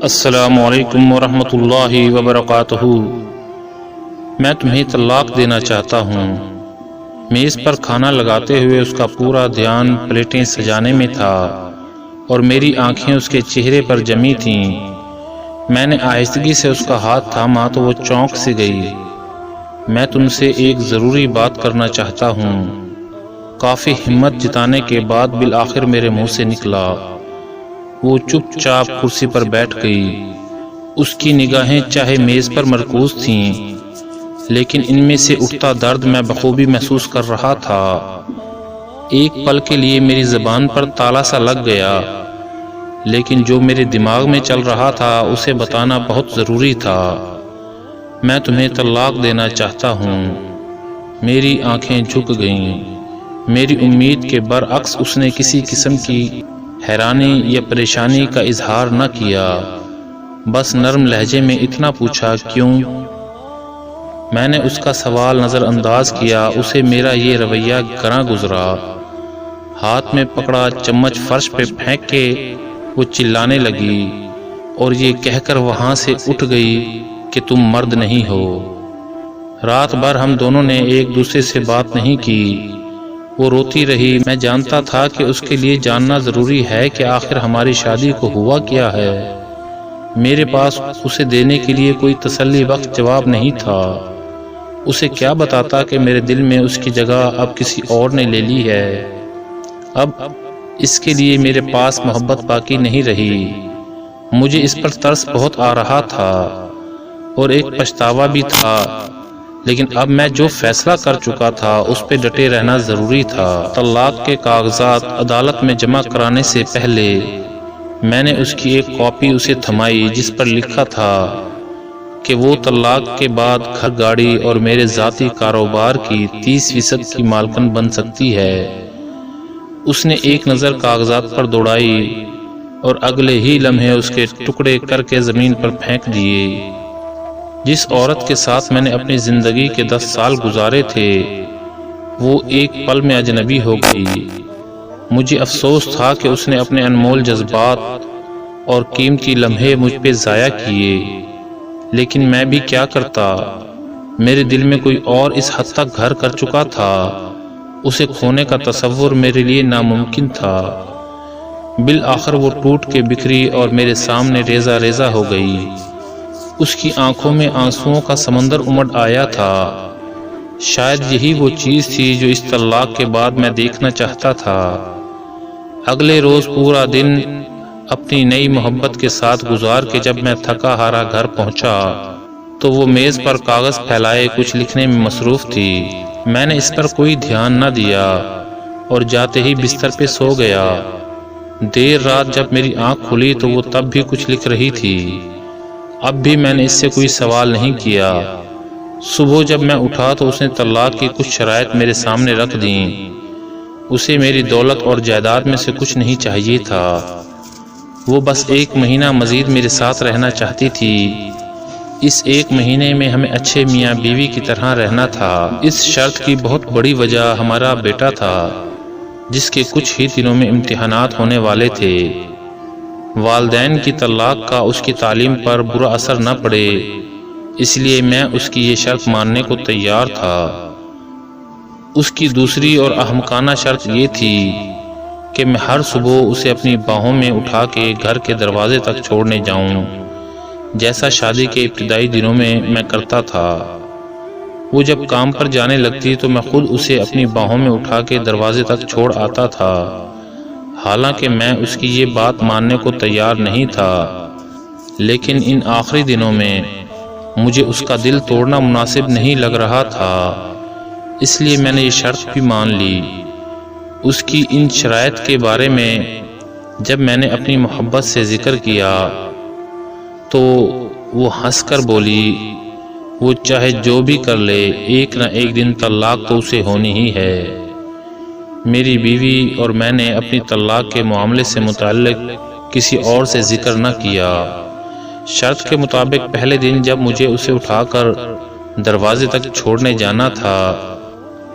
السلام علیکم ورحمۃ اللہ وبرکاتہ۔ میں تمہیں طلاق دینا چاہتا ہوں۔ میز پر کھانا لگاتے ہوئے اس کا پورا دھیان پلیٹیں سجانے میں تھا اور میری آنکھیں اس کے چہرے پر جمی تھیں۔ میں نے آہستگی سے اس کا ہاتھ تھاما تو وہ چونک سے گئی۔ میں تم سے ایک ضروری بات کرنا چاہتا ہوں۔ کافی ہمت جتانے کے بعد بالآخر میرے منہ سے نکلا۔ وہ چپ چاپ کرسی پر بیٹھ گئی۔ اس کی نگاہیں چاہے میز پر مرکوز تھیں، لیکن ان میں سے اٹھتا درد میں بخوبی محسوس کر رہا تھا۔ ایک پل کے لیے میری زبان پر تالا سا لگ گیا، لیکن جو میرے دماغ میں چل رہا تھا اسے بتانا بہت ضروری تھا۔ میں تمہیں طلاق دینا چاہتا ہوں۔ میری آنکھیں جھک گئیں۔ میری امید کے برعکس اس نے کسی قسم کی حیرانی یا پریشانی کا اظہار نہ کیا، بس نرم لہجے میں اتنا پوچھا، کیوں؟ میں نے اس کا سوال نظر انداز کیا۔ اسے میرا یہ رویہ گراں گزرا۔ ہاتھ میں پکڑا چمچ فرش پہ پھینک کے وہ چلانے لگی اور یہ کہہ کر وہاں سے اٹھ گئی کہ تم مرد نہیں ہو۔ رات بھر ہم دونوں نے ایک دوسرے سے بات نہیں کی۔ وہ روتی رہی۔ میں جانتا تھا کہ اس کے لیے جاننا ضروری ہے کہ آخر ہماری شادی کو ہوا کیا ہے۔ میرے پاس اسے دینے کے لیے کوئی تسلی بخش جواب نہیں تھا۔ اسے کیا بتاتا کہ میرے دل میں اس کی جگہ اب کسی اور نے لے لی ہے۔ اب اس کے لیے میرے پاس محبت باقی نہیں رہی۔ مجھے اس پر ترس بہت آ رہا تھا اور ایک پچھتاوا بھی تھا، لیکن اب میں جو فیصلہ کر چکا تھا اس پہ ڈٹے رہنا ضروری تھا۔ طلاق کے کاغذات عدالت میں جمع کرانے سے پہلے میں نے اس کی ایک کاپی اسے تھمائی، جس پر لکھا تھا کہ وہ طلاق کے بعد گھر، گاڑی اور میرے ذاتی کاروبار کی 30% کی مالکن بن سکتی ہے۔ اس نے ایک نظر کاغذات پر دوڑائی اور اگلے ہی لمحے اس کے ٹکڑے کر کے زمین پر پھینک دیے۔ جس عورت کے ساتھ میں نے اپنی زندگی کے 10 سال گزارے تھے، وہ ایک پل میں اجنبی ہو گئی۔ مجھے افسوس تھا کہ اس نے اپنے انمول جذبات اور قیمتی لمحے مجھ پہ ضائع کیے، لیکن میں بھی کیا کرتا؟ میرے دل میں کوئی اور اس حد تک گھر کر چکا تھا۔ اسے کھونے کا تصور میرے لیے ناممکن تھا۔ بالآخر وہ ٹوٹ کے بکھری اور میرے سامنے ریزہ ریزہ ہو گئی۔ اس کی آنکھوں میں آنسوؤں کا سمندر امڑ آیا تھا۔ شاید یہی وہ چیز تھی جو اس طلاق کے بعد میں دیکھنا چاہتا تھا۔ اگلے روز پورا دن اپنی نئی محبت کے ساتھ گزار کے جب میں تھکا ہارا گھر پہنچا تو وہ میز پر کاغذ پھیلائے کچھ لکھنے میں مصروف تھی۔ میں نے اس پر کوئی دھیان نہ دیا اور جاتے ہی بستر پہ سو گیا۔ دیر رات جب میری آنکھ کھلی تو وہ تب بھی کچھ لکھ رہی تھی۔ اب بھی میں نے اس سے کوئی سوال نہیں کیا۔ صبح جب میں اٹھا تو اس نے طلاق کی کچھ شرائط میرے سامنے رکھ دیں۔ اسے میری دولت اور جائیداد میں سے کچھ نہیں چاہیے تھا۔ وہ بس 1 مہینہ مزید میرے ساتھ رہنا چاہتی تھی۔ اس 1 مہینے میں ہمیں اچھے میاں بیوی کی طرح رہنا تھا۔ اس شرط کی بہت بڑی وجہ ہمارا بیٹا تھا، جس کے کچھ ہی دنوں میں امتحانات ہونے والے تھے۔ والدین کی طلاق کا اس کی تعلیم پر برا اثر نہ پڑے، اس لیے میں اس کی یہ شرط ماننے کو تیار تھا۔ اس کی دوسری اور احمقانہ شرط یہ تھی کہ میں ہر صبح اسے اپنی باہوں میں اٹھا کے گھر کے دروازے تک چھوڑنے جاؤں، جیسا شادی کے ابتدائی دنوں میں کرتا تھا۔ وہ جب کام پر جانے لگتی تو میں خود اسے اپنی باہوں میں اٹھا کے دروازے تک چھوڑ آتا تھا، حالانکہ میں اس کی یہ بات ماننے کو تیار نہیں تھا۔ لیکن ان آخری دنوں میں مجھے اس کا دل توڑنا مناسب نہیں لگ رہا تھا، اس لیے میں نے یہ شرط بھی مان لی۔ اس کی ان شرائط کے بارے میں جب میں نے اپنی محبت سے ذکر کیا تو وہ ہنس کر بولی، وہ چاہے جو بھی کر لے، ایک نہ ایک دن طلاق تو اسے ہونی ہی ہے۔ میری بیوی اور میں نے اپنی طلاق کے معاملے سے متعلق کسی اور سے ذکر نہ کیا۔ شرط کے مطابق پہلے دن جب مجھے اسے اٹھا کر دروازے تک چھوڑنے جانا تھا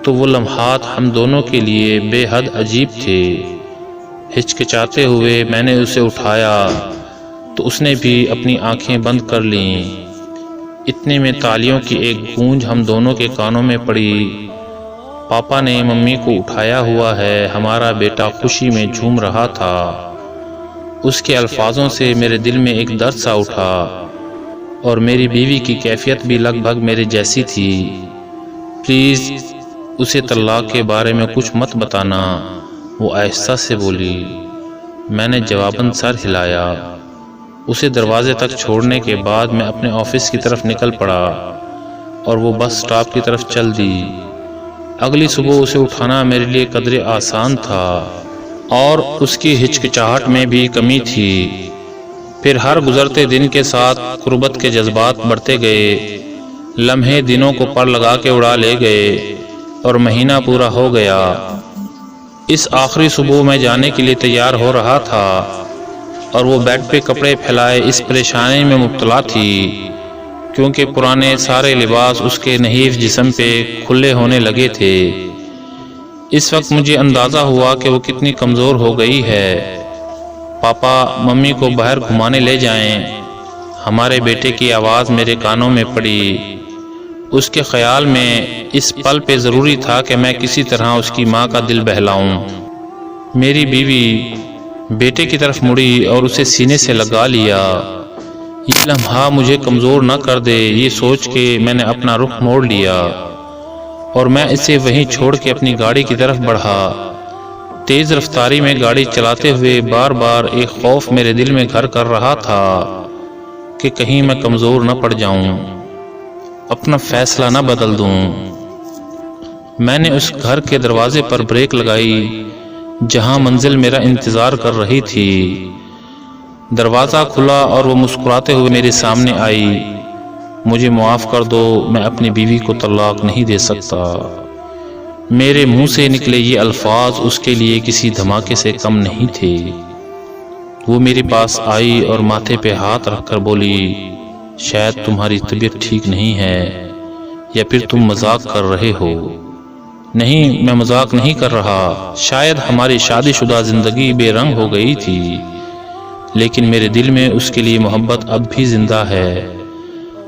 تو وہ لمحات ہم دونوں کے لیے بے حد عجیب تھے۔ ہچکچاتے ہوئے میں نے اسے اٹھایا، تو اس نے بھی اپنی آنکھیں بند کر لیں۔ اتنے میں تالیوں کی ایک گونج ہم دونوں کے کانوں میں پڑی۔ پاپا نے ممی کو اٹھایا ہوا ہے، ہمارا بیٹا خوشی میں جھوم رہا تھا۔ اس کے الفاظوں سے میرے دل میں ایک درد سا اٹھا، اور میری بیوی کی کیفیت بھی لگ بھگ میرے جیسی تھی۔ پلیز اسے طلاق کے بارے میں کچھ مت بتانا، وہ آہستہ سے بولی۔ میں نے جواباً سر ہلایا۔ اسے دروازے تک چھوڑنے کے بعد میں اپنے آفس کی طرف نکل پڑا اور وہ بس سٹاپ کی طرف چل دی۔ اگلی صبح اسے اٹھانا میرے لیے قدرے آسان تھا اور اس کی ہچکچاہٹ میں بھی کمی تھی۔ پھر ہر گزرتے دن کے ساتھ قربت کے جذبات بڑھتے گئے۔ لمحے دنوں کو پر لگا کے اڑا لے گئے اور مہینہ پورا ہو گیا۔ اس آخری صبح میں جانے کے لیے تیار ہو رہا تھا اور وہ بیڈ پہ کپڑے پھیلائے اس پریشانی میں مبتلا تھی کیونکہ پرانے سارے لباس اس کے نحیف جسم پہ کھلے ہونے لگے تھے۔ اس وقت مجھے اندازہ ہوا کہ وہ کتنی کمزور ہو گئی ہے۔ پاپا ممی کو باہر گھمانے لے جائیں۔ ہمارے بیٹے کی آواز میرے کانوں میں پڑی۔ اس کے خیال میں اس پل پہ ضروری تھا کہ میں کسی طرح اس کی ماں کا دل بہلاؤں۔ میری بیوی بیٹے کی طرف مڑی اور اسے سینے سے لگا لیا۔ یہ لمحہ مجھے کمزور نہ کر دے، یہ سوچ کے میں نے اپنا رخ موڑ لیا اور میں اسے وہیں چھوڑ کے اپنی گاڑی کی طرف بڑھا۔ تیز رفتاری میں گاڑی چلاتے ہوئے بار بار ایک خوف میرے دل میں گھر کر رہا تھا کہ کہیں میں کمزور نہ پڑ جاؤں، اپنا فیصلہ نہ بدل دوں۔ میں نے اس گھر کے دروازے پر بریک لگائی جہاں منزل میرا انتظار کر رہی تھی۔ دروازہ کھلا اور وہ مسکراتے ہوئے میرے سامنے آئی۔ مجھے معاف کر دو، میں اپنی بیوی کو طلاق نہیں دے سکتا۔ میرے منہ سے نکلے یہ الفاظ اس کے لیے کسی دھماکے سے کم نہیں تھے۔ وہ میرے پاس آئی اور ماتھے پہ ہاتھ رکھ کر بولی، شاید تمہاری طبیعت ٹھیک نہیں ہے یا پھر تم مذاق کر رہے ہو۔ نہیں، میں مذاق نہیں کر رہا۔ شاید ہماری شادی شدہ زندگی بے رنگ ہو گئی تھی، لیکن میرے دل میں اس کے لیے محبت اب بھی زندہ ہے۔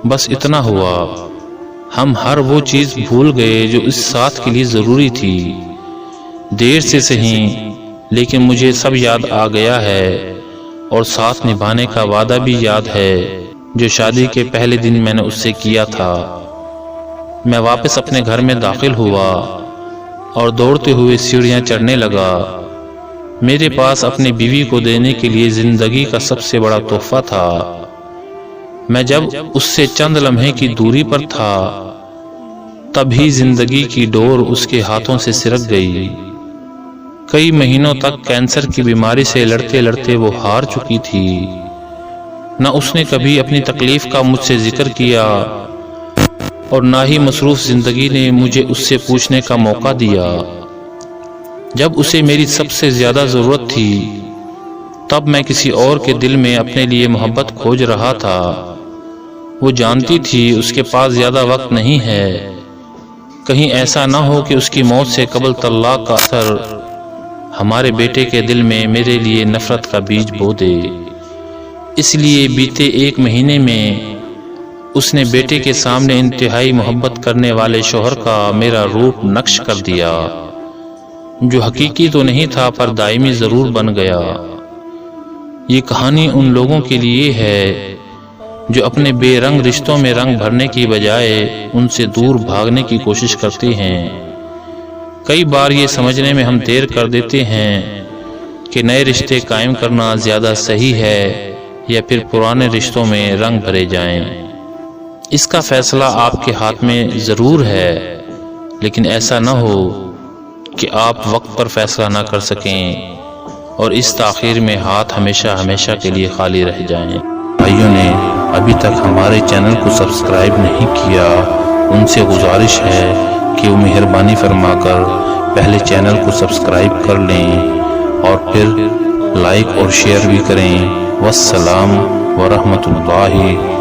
بس اتنا ہوا، ہم ہر وہ چیز بھول گئے جو اس ساتھ کے لیے ضروری تھی۔ دیر سے صحیح، لیکن مجھے سب یاد آ گیا ہے اور ساتھ نبھانے کا وعدہ بھی یاد ہے جو شادی کے پہلے دن میں نے اس سے کیا تھا۔ میں واپس اپنے گھر میں داخل ہوا اور دوڑتے ہوئے سیڑھیاں چڑھنے لگا۔ میرے پاس اپنی بیوی کو دینے کے لیے زندگی کا سب سے بڑا تحفہ تھا۔ میں جب اس سے چند لمحے کی دوری پر تھا تبھی زندگی کی ڈور اس کے ہاتھوں سے سرک گئی۔ کئی مہینوں تک کینسر کی بیماری سے لڑتے لڑتے وہ ہار چکی تھی۔ نہ اس نے کبھی اپنی تکلیف کا مجھ سے ذکر کیا اور نہ ہی مصروف زندگی نے مجھے اس سے پوچھنے کا موقع دیا۔ جب اسے میری سب سے زیادہ ضرورت تھی تب میں کسی اور کے دل میں اپنے لیے محبت کھوج رہا تھا۔ وہ جانتی تھی اس کے پاس زیادہ وقت نہیں ہے، کہیں ایسا نہ ہو کہ اس کی موت سے قبل طلاق کا اثر ہمارے بیٹے کے دل میں میرے لیے نفرت کا بیج بو دے۔ اس لیے بیتے ایک مہینے میں اس نے بیٹے کے سامنے انتہائی محبت کرنے والے شوہر کا میرا روپ نقش کر دیا، جو حقیقی تو نہیں تھا پر دائمی ضرور بن گیا۔ یہ کہانی ان لوگوں کے لیے ہے جو اپنے بے رنگ رشتوں میں رنگ بھرنے کی بجائے ان سے دور بھاگنے کی کوشش کرتے ہیں۔ کئی بار یہ سمجھنے میں ہم دیر کر دیتے ہیں کہ نئے رشتے قائم کرنا زیادہ صحیح ہے یا پھر پرانے رشتوں میں رنگ بھرے جائیں۔ اس کا فیصلہ آپ کے ہاتھ میں ضرور ہے، لیکن ایسا نہ ہو کہ آپ وقت پر فیصلہ نہ کر سکیں اور اس تاخیر میں ہاتھ ہمیشہ کے لیے خالی رہ جائیں۔ بھائیوں نے ابھی تک ہمارے چینل کو سبسکرائب نہیں کیا، ان سے گزارش ہے کہ وہ مہربانی فرما کر پہلے چینل کو سبسکرائب کر لیں اور پھر لائک اور شیئر بھی کریں۔ والسلام ورحمۃ اللہ